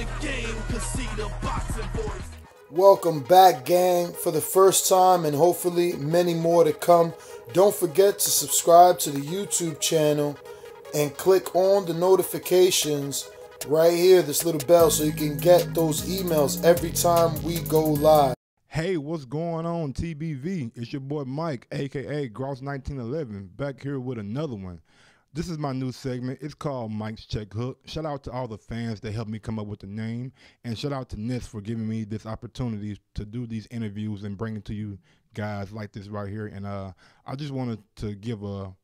the game, cause see the boxing voice. Welcome back, gang, for the first time and hopefully many more to come. Don't forget to subscribe to the YouTube channel and click on the notifications right here, this little bell, so you can get those emails every time we go live. Hey, what's going on, TBV? It's your boy Mike, aka Gross1911, back here with another one. This is my new segment. It's called Mike's Check Hook. Shout out to all the fans that helped me come up with the name, and shout out to Ness for giving me this opportunity to do these interviews and bring it to you guys like this right here. And I just wanted to give a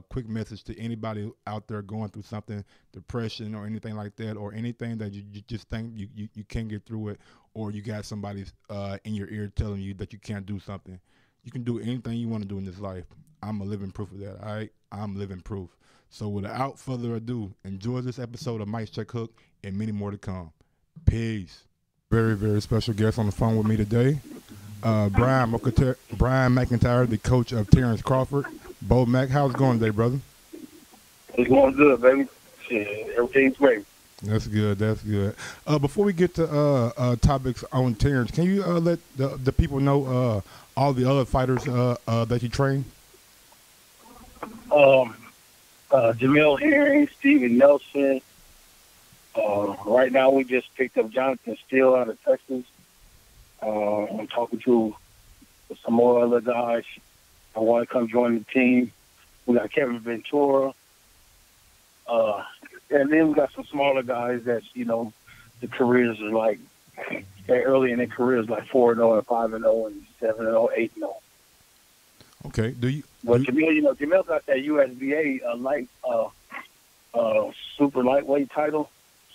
quick message to anybody out there going through something, depression or anything like that, or anything that you just think you can't get through it, or you got somebody in your ear telling you that you can't do something. You can do anything you want to do in this life. I'm a living proof of that, all right? I'm living proof. So without further ado, enjoy this episode of Mike's Check Hook and many more to come. Peace. Very, very special guest on the phone with me today, Brian McIntyre, the coach of Terrence Crawford. BoMac, how's it going today, brother? It's going good, baby. Shit, everything's great. That's good. That's good. Before we get to topics on Terrence, can you let the people know all the other fighters that you train? Jamil Herring, Steven Nelson. Right now, we just picked up Jonathan Steele out of Texas. I'm talking to some more other guys. I want to come join the team. We got Kevin Ventura. And then we got some smaller guys that, you know, the careers are like, they're early in their careers, like 4-0 and 5-0 and 7-0, 8-0. Okay. Jamil got that USBA super lightweight title,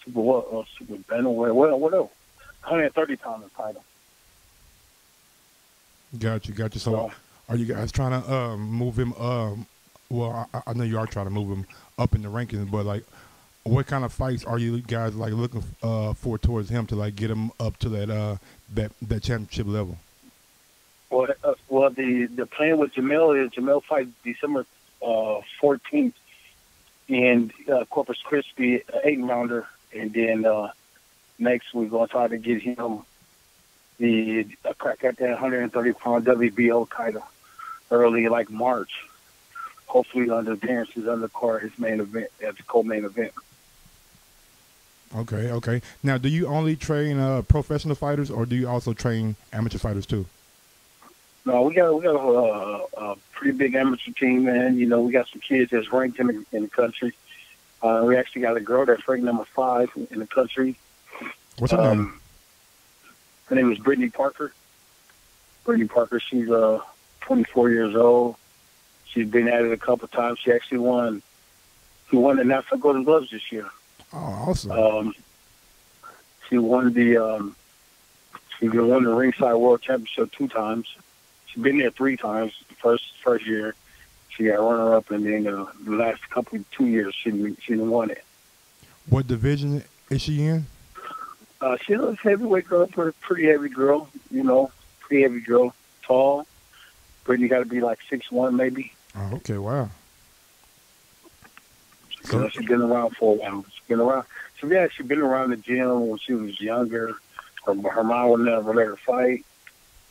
super bantamweight, whatever, 130-pounder title. Got you. So, are you guys trying to move him? Well, I know you are trying to move him up in the rankings, but like, what kind of fights are you guys like looking for towards him to like get him up to that championship level? Well, the plan with Jamil is Jamil fights December 14th in Corpus Christi, 8-rounder, and then next we're going to try to get him a crack at that 130-pound WBO title early, like March. Hopefully under Terrence's undercard, his main event, as a co-main event. Okay. Now, do you only train professional fighters, or do you also train amateur fighters too? No, we got a pretty big amateur team, man. You know, we got some kids that's ranked in the country. We actually got a girl that's ranked number 5 in the country. What's her name? Her name is Brittany Parker. Brittany Parker, she's 24 years old. She's been at it a couple of times. She actually won. She won the National Golden Gloves this year. Oh, awesome. She won the Ringside World Championship 2 times. She's been there 3 times. The first year, she got runner-up, and then the last 2 years, she won it. What division is she in? She's a heavyweight girl, pretty heavy girl. You know, pretty heavy girl, tall. Brittany got to be like 6'1", maybe. Oh, okay, wow. So she's been around for a while. She's been around the gym when she was younger. Her mom would never let her fight.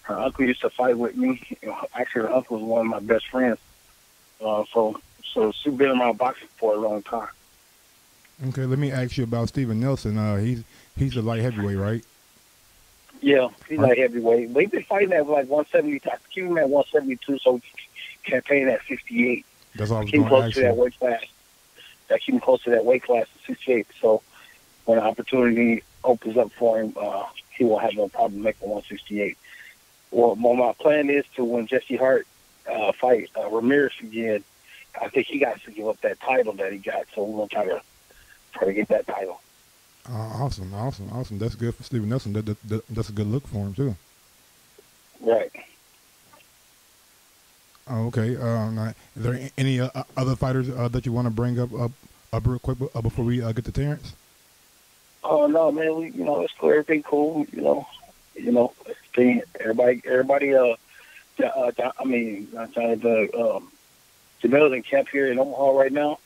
Her uncle used to fight with me. Actually, her uncle was one of my best friends. So she's been around boxing for a long time. Okay, let me ask you about Steven Nelson. He's a light heavyweight, right? Yeah, he's light heavyweight. They've been fighting at like 170. I keep him at 172, so campaign at 58. That's all I was keep going to ask you. That weight class. I keep him close to that weight class at 68. So when an opportunity opens up for him, he won't have no problem making 168. Well, my plan is to, when Jesse Hart fight Ramirez again, I think he got to give up that title that he got. So we're going to try to get that title. Awesome. That's good for Steven Nelson. That's a good look for him too. Right. Oh, okay. Is there any other fighters that you want to bring up real quick before we get to Terrence? Oh no, man. It's cool. Everything cool. Everybody. Jamil's in camp here in Omaha right now.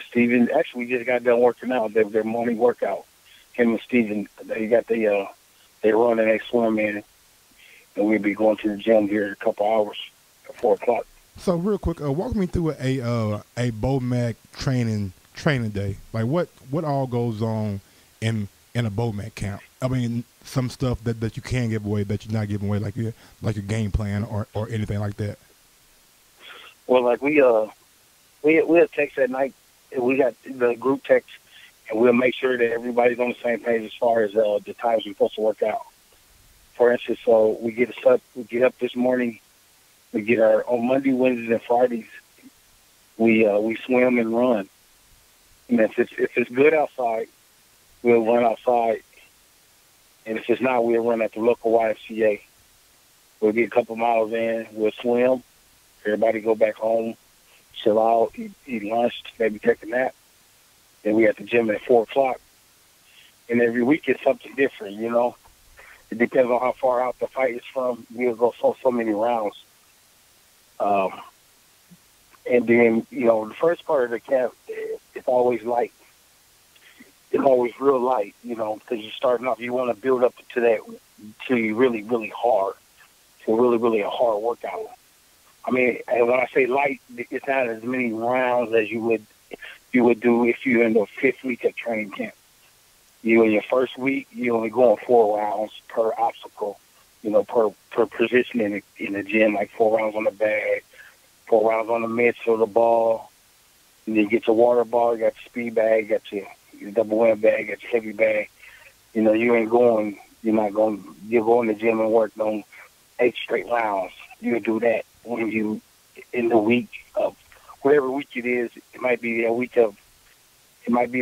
Steven, actually, we just got done working out. Their morning workout. Him and Steven, they run and they swim in, and we'll be going to the gym here in a couple hours at 4 o'clock. So real quick, walk me through a BoMac training day. Like what all goes on in a BoMac camp? I mean, some stuff that you can give away that you're not giving away, like your game plan or anything like that. Well, like we'll text at night. We got the group text, and we'll make sure that everybody's on the same page as far as the times we're supposed to work out. For instance, so we get up this morning. We get on Monday, Wednesdays, and Fridays. We swim and run. And if it's good outside, we'll run outside. And if it's not, we'll run at the local YMCA. We'll get a couple miles in. We'll swim. Everybody go back home, chill out, eat lunch, maybe take a nap. Then we at the gym at 4 o'clock. And every week it's something different, you know. It depends on how far out the fight is from. We'll go so many rounds. And then, you know, the first part of the camp, it's always light. It's always real light, you know, because you're starting off. You want to build up to that, to really, really hard, to really a hard workout. I mean, and when I say light, it's not as many rounds as you would do if you're in the 5th week of training camp. You in your first week, you're only going 4 rounds per obstacle, you know, per position in the gym, like 4 rounds on the bag, 4 rounds on the mitts or the ball. And then you get your water ball, you got your speed bag, you got your double wind bag, you got your heavy bag. You know, you're going to the gym and work on 8 straight rounds. You do that when you, in the week of, whatever week it is, it might be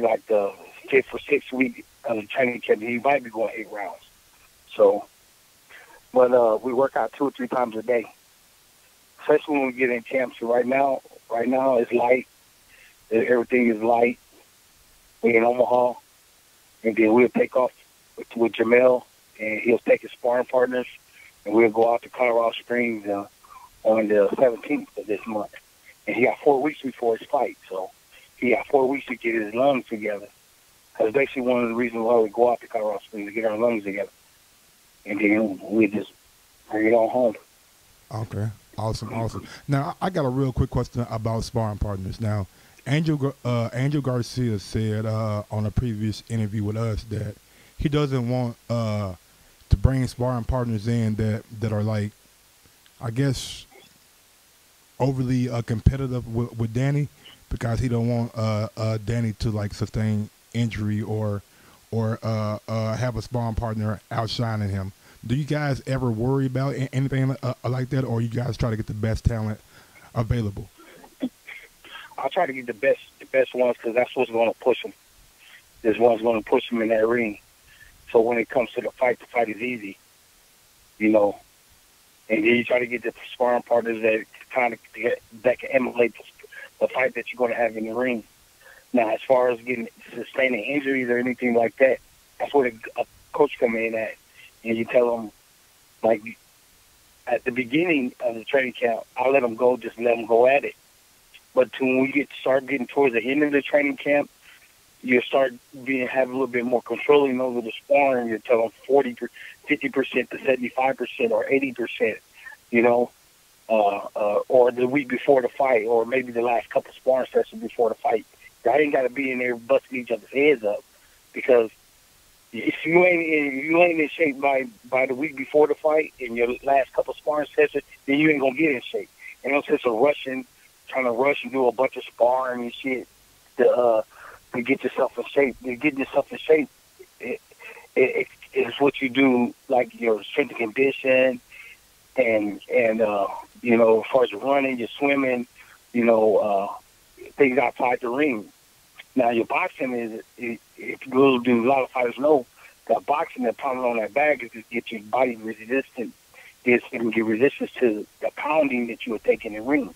like the 5th or 6th week of the training camp. You might be going 8 rounds. So, but we work out 2 or 3 times a day. Especially when we get in camp. So right now it's light. Everything is light. We're in Omaha. And then we'll take off with Jamel, and he'll take his sparring partners, and we'll go out to Colorado Springs on the 17th of this month. And he got 4 weeks before his fight, so he got 4 weeks to get his lungs together. That's basically one of the reasons why we go out to Colorado Springs, to get our lungs together. And then we just bring it on home. Okay. Awesome. Now, I got a real quick question about sparring partners. Now, Angel Garcia said on a previous interview with us that he doesn't want to bring sparring partners in that are like, I guess, overly competitive with Danny, because he don't want Danny to like sustain injury or have a sparring partner outshining him. Do you guys ever worry about anything like that, or you guys try to get the best talent available? I'll try to get the best ones, because that's what's going to push them. There's one's going to push them in that ring. So when it comes to the fight is easy, you know. And then you try to get the sparring partners that can emulate the fight that you're going to have in the ring. Now, as far as sustaining injuries or anything like that, that's where a coach come in at. And you tell them, like, at the beginning of the training camp, I'll let them go, just let them go at it. But when we start getting towards the end of the training camp, you start have a little bit more controlling over the sparring. You tell them 50% to 75% or 80%, you know, or the week before the fight, or maybe the last couple of sparring sessions before the fight. I ain't got to be in there busting each other's heads up, because if you ain't in shape by the week before the fight in your last couple of sparring sessions, then you ain't gonna get in shape. And no sense of trying to rush and do a bunch of sparring and shit to get yourself in shape. Getting yourself in shape is what you do, like your strength and condition, and you know, as far as running, your swimming, you know, things outside the ring. Now, your boxing is, if you do, a lot of fighters know that boxing, that pounding on that bag, is to get your body resistant. It can get resistance to the pounding that you would take in the ring.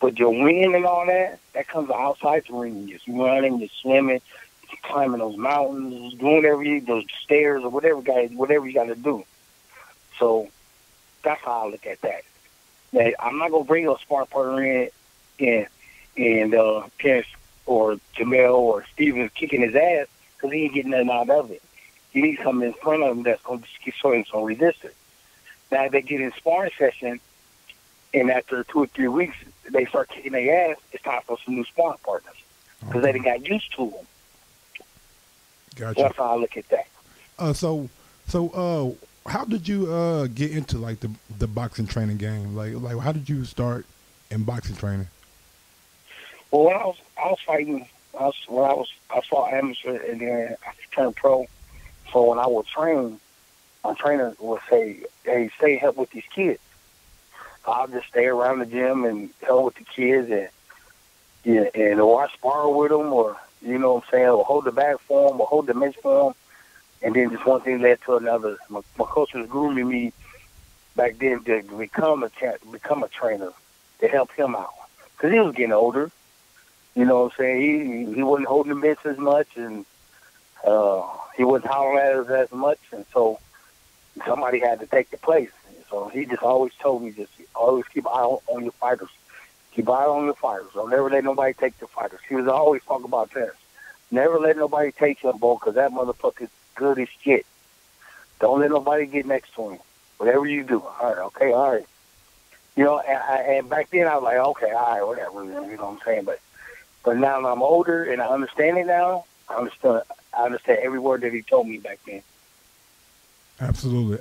But your win and all that comes outside the ring. You're running, you're swimming, you're climbing those mountains, doing those stairs or whatever you got to do. So that's how I look at that. Now, I'm not gonna bring a sparring partner in and or Jamel or Steven kicking his ass because he ain't getting nothing out of it. He needs something in front of him that's going to keep showing some resistance. Now they get in sparring session, and after 2 or 3 weeks, they start kicking their ass. It's time for some new sparring partners because they done got used to them. Gotcha. That's how I look at that. So how did you get into like the boxing training game? Like how did you start in boxing training? Well, when I was fighting, I fought amateur, and then I turned pro. So when I would train, my trainer would say, "Hey, stay help with these kids." So I'll just stay around the gym and help with the kids, and or I spar with them, or you know what I'm saying, or hold the bag for them, or hold the mitts for them. And then just one thing led to another. My coach was grooming me back then to become a trainer to help him out because he was getting older. You know what I'm saying? He wasn't holding the mitts as much, and he wasn't hollering at us as much, and so somebody had to take the place. So he just always told me, just always keep an eye on your fighters. Keep an eye on your fighters. Don't never let nobody take the fighters. He was always talking about this. Never let nobody take him, boy, because that motherfucker's good as shit. Don't let nobody get next to him. Whatever you do. All right, okay, all right. You know, and back then I was like, okay, all right, whatever. You know what I'm saying? But now that I'm older and I understand it now, I understand every word that he told me back then. Absolutely.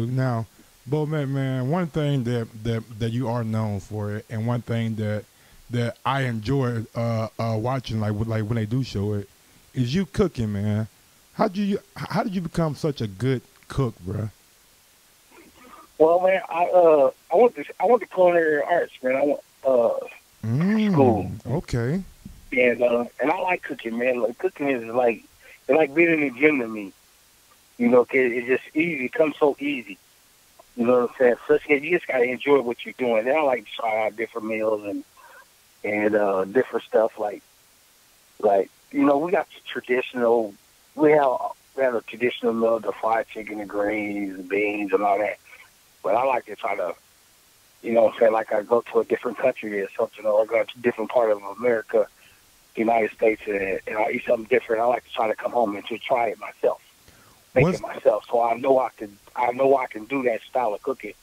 Now, BoMac, man, one thing that you are known for, and one thing that I enjoy watching, like when they do show it, is you cooking, man. How did you become such a good cook, bro? Well, man, I went to culinary arts, man. I went school. Okay. And I like cooking, man. Like cooking is like it's like being in the gym to me. You know, 'cause it's just easy. It comes so easy. You know what I'm saying? So you just gotta enjoy what you're doing. And I like to try out different meals and different stuff like you know, we got the traditional. We have a traditional meal, the fried chicken and greens and beans and all that. But I like to try to, you know what I'm saying, like I go to a different country or something, or I go to a different part of America, the United States, and I eat something different. I like to try to come home and to try it myself, make it myself, so I know I can do that style of cooking,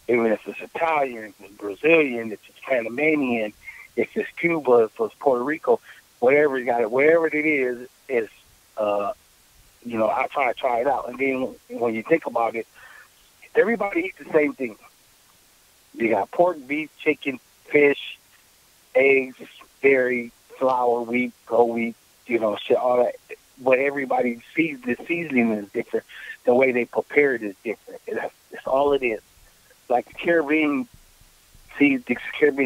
even if it's Italian, if it's Brazilian, if it's Panamanian, if it's Cuba, if it's Puerto Rico, wherever it is, you know, I try it out. And then when you think about it, everybody eats the same thing. You got pork, beef, chicken, fish, eggs, dairy, flour, wheat, whole wheat, you know, shit, all that. But everybody sees the seasoning is different. The way they prepare it is different. That's all it is. Like the Caribbean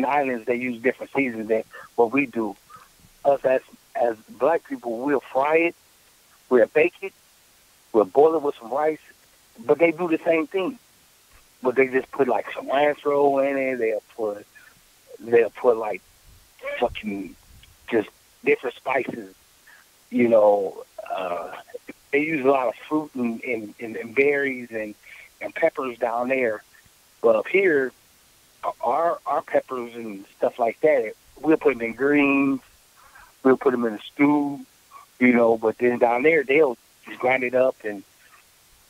islands, they use different seasonings than what we do. Us as black people, we'll fry it, we'll bake it, we'll boil it with some rice, but they do the same thing. But they just put like some cilantro in it. They'll put like fucking just different spices. You know, they use a lot of fruit and berries and peppers down there. But up here, our peppers and stuff like that, we'll put them in greens. We'll put them in a stew, you know. But then down there, they'll just grind it up and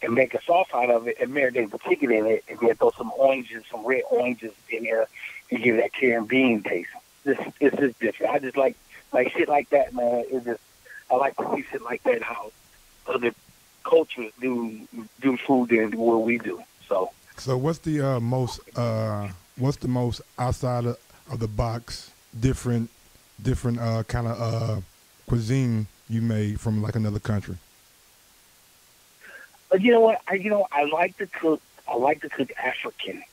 make a sauce out of it and marinate the chicken in it, and then throw some oranges, some red oranges in there, and give that Caribbean taste. It's just different. I just like shit like that, man. I like to see shit like that, how other cultures do food than what we do. So what's the most outside of the box different kind of cuisine you made from like another country? But you know what? I like to cook. I like to cook African.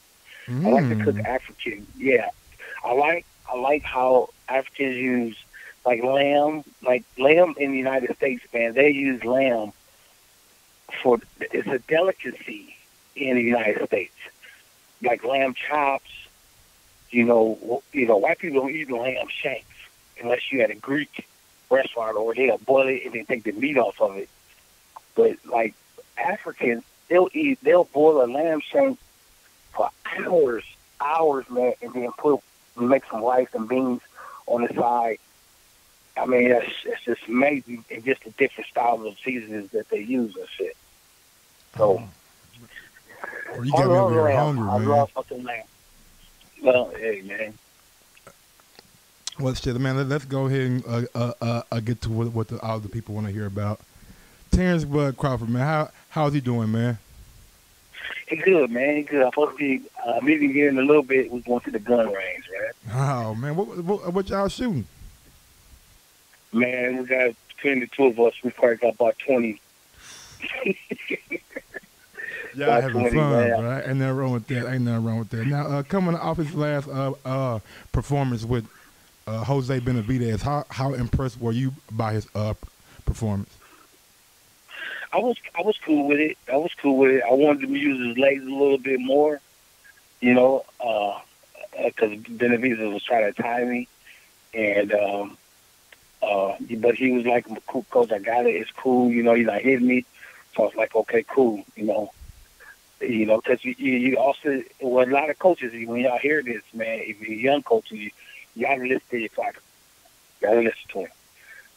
I like to cook African. Yeah, I like how Africans use like lamb. Like lamb in the United States, man, they use lamb it's a delicacy in the United States. Like lamb chops. You know, white people don't eat lamb shanks unless you at a Greek restaurant, or they'll boil it and then take the meat off of it. But like Africans, they'll boil a lamb shank for hours, man, and then make some rice and beans on the side, I mean, it's just amazing, and just the different styles of seasonings that they use and shit. So, well, you got me over here hungry, man. I love fucking lamb. Well, hey, man. Well, shit, man. Let's go ahead and get to what all the people want to hear about. Terrence Bud Crawford, man. How's he doing, man? He good, man. He good. I'm supposed to be meeting here in a little bit. We're going to the gun range, man. Oh, man. What y'all shooting? Man, we got, between the two of us, we probably got about 20. Y'all having fun, right? Ain't nothing wrong with that. Now, coming off his last performance with Jose Benavidez, how impressed were you by his performance? I was cool with it. I wanted him to use his legs a little bit more, you know, because Benavidez was trying to tie me, and but he was like, "Cool, coach, I got it. It's cool." You know, he's not hitting me, so I was like, "Okay, cool." You know, because you also, well, a lot of coaches, when y'all hear this, man, if you're young coaches, you gotta listen to your fighter. You gotta listen to him.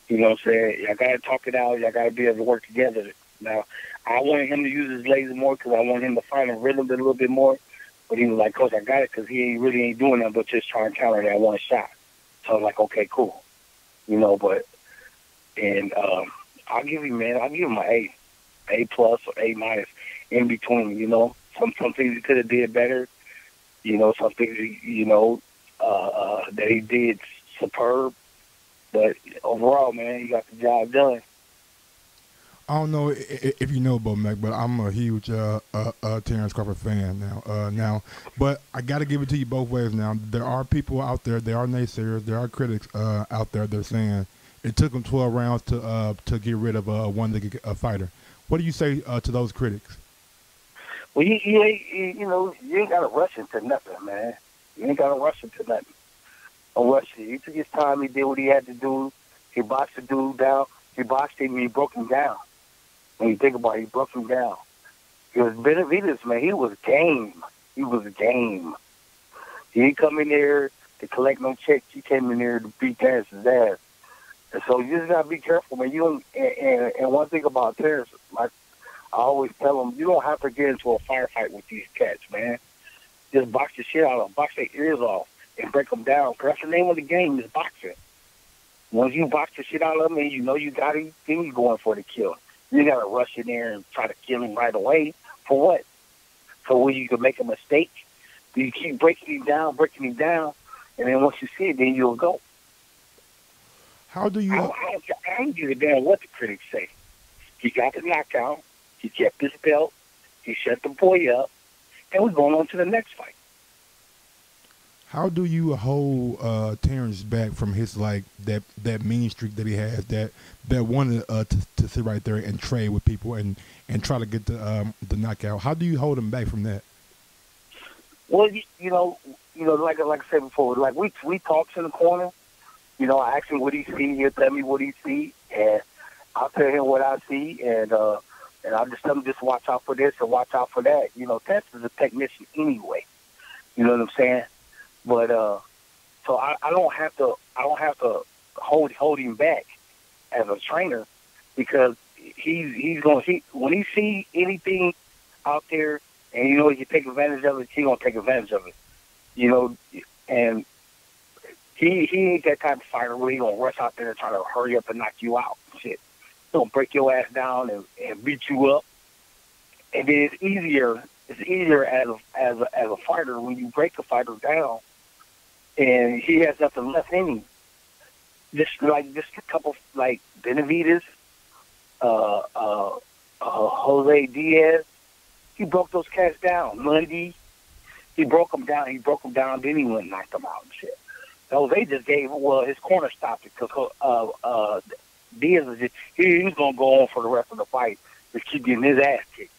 You know what I'm saying? Y'all gotta talk it out. Y'all gotta be able to work together. Now, I wanted him to use his legs more because I want him to find a rhythm a little bit more. But he was like, "Coach, I got it," because he really ain't doing that, but just trying to counter that one shot. So I was like, "Okay, cool." You know, and I'll give him an A plus or A minus in between. You know, some things he could have did better. You know, some things that he did superb. But overall, man, he got the job done. I don't know if you know BoMac, but I'm a huge Terrence Crawford fan now. But I got to give it to you both ways now. There are people out there, there are naysayers, there are critics out there that are saying it took him 12 rounds to get rid of one fighter. What do you say to those critics? Well, you ain't got to rush into nothing, man. You ain't got to rush into nothing. Don't rush it. He took his time. He did what he had to do. He boxed the dude down. He boxed him and he broke him down. When you think about it, he broke him down. Because Benavidez, man, he was game. He was game. He didn't come in there to collect no checks. He came in there to beat Terrence's ass. And so you just got to be careful, man. You don't, and one thing about Terrence, like I always tell him, you don't have to get into a firefight with these cats, man. Just box the shit out of them. Box their ears off and break them down. Because that's the name of the game is boxing. Once you box the shit out of them and you know you got him, then you're going for the kill. You got to rush in there and try to kill him right away. For what? So when you can make a mistake, you keep breaking him down, and then once you see it, then you'll go. How do you... I don't give a damn what the critics say. He got the knockout. He kept his belt. He shut the boy up. And we're going on to the next fight. How do you hold Terrence back from his that mean streak that he has that wanted to sit right there and trade with people and try to get the knockout? How do you hold him back from that? Well, you know, like I said before, like we talks in the corner. You know, I ask him what he see. He'll tell me what he see, and I'll tell him what I see, and I'll just tell him just watch out for this and watch out for that. You know, Terrence is a technician anyway. You know what I'm saying? But so I don't have to hold him back as a trainer because when he see anything out there and you know he can take advantage of it, he's gonna take advantage of it. You know, and he ain't that type of fighter where he gonna rush out there and try to hurry up and knock you out. Shit. He's gonna break your ass down and beat you up. And then it's easier as a fighter when you break a fighter down and he has nothing left in him. Just a couple like Benavidez, Jose Diaz, he broke those cats down. Mundy, he broke them down. Then he went and knocked them out and shit. Jose just his corner stopped it because Diaz he was gonna go on for the rest of the fight, just keep getting his ass kicked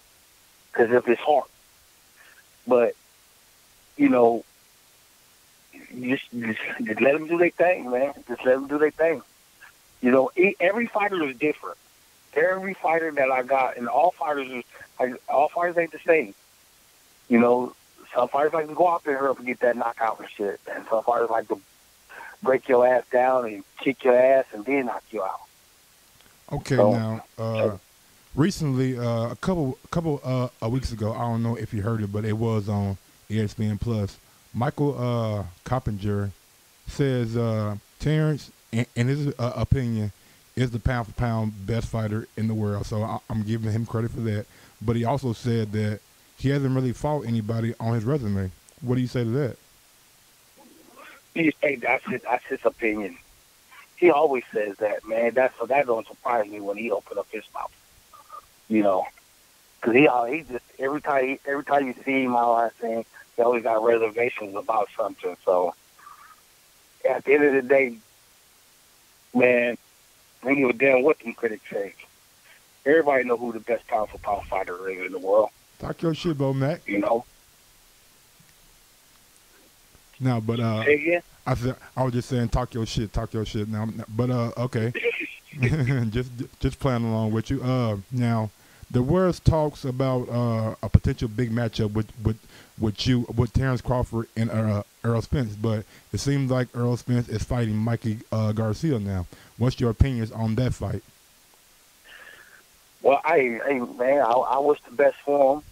because of his heart. But you know. Just let them do their thing, man. Just let them do their thing. You know, every fighter is different. Every fighter that I got, and all fighters ain't the same. You know, some fighters like to go out there and get that knockout and shit, and some fighters like to break your ass down and kick your ass and then knock you out. Okay, So, now, recently, a couple weeks ago, I don't know if you heard it, but it was on ESPN Plus. Michael Coppinger says Terrence, in his opinion, is the pound-for-pound best fighter in the world. So I'm giving him credit for that. But he also said that he hasn't really fought anybody on his resume. What do you say to that? Hey, that's his opinion. He always says that, man. That don't surprise me when he opened up his mouth. You know, because he just every time you see him out there saying he always got reservations about something. So at the end of the day, man, I don't give a damn what them critics say. Everybody know who the best pound for pound fighter is in the world. Talk your shit, BoMac. You know. No, but Say again? I was just saying, talk your shit now. But okay, just playing along with you. Now, the words talks about a potential big matchup with Terrence Crawford and Errol Spence, but it seems like Errol Spence is fighting Mikey Garcia now. What's your opinions on that fight? Well, I wish the best for him,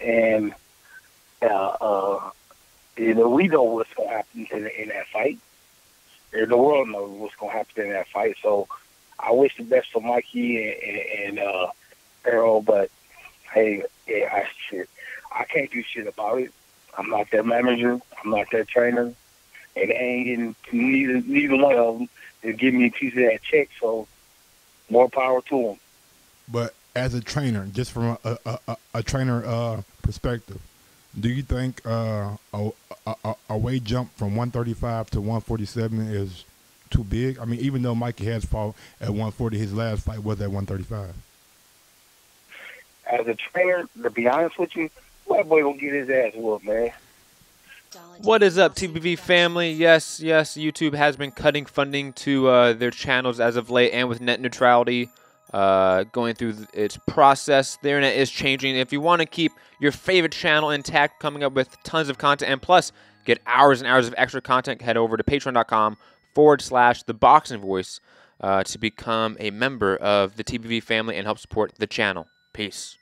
and you know, we know what's going to happen in that fight. The world knows what's going to happen in that fight. So I wish the best for Mikey and Errol, but hey, yeah, I can't do shit about it. I'm not their manager. I'm not their trainer, and they ain't getting neither one of them to give me a piece of that check. So more power to them. But as a trainer, just from a trainer perspective, do you think a weight jump from 135 to 147 is too big? I mean, even though Mikey has fought at 140, his last fight was at 135. As a trainer, to be honest with you, that boy gonna get his ass whooped, man. What is up, TBV family? Yes, YouTube has been cutting funding to their channels as of late, and with net neutrality going through its process, the internet is changing. If you want to keep your favorite channel intact, coming up with tons of content, and plus get hours and hours of extra content, head over to patreon.com/ThaBoxingVoice to become a member of the TBV family and help support the channel. Peace.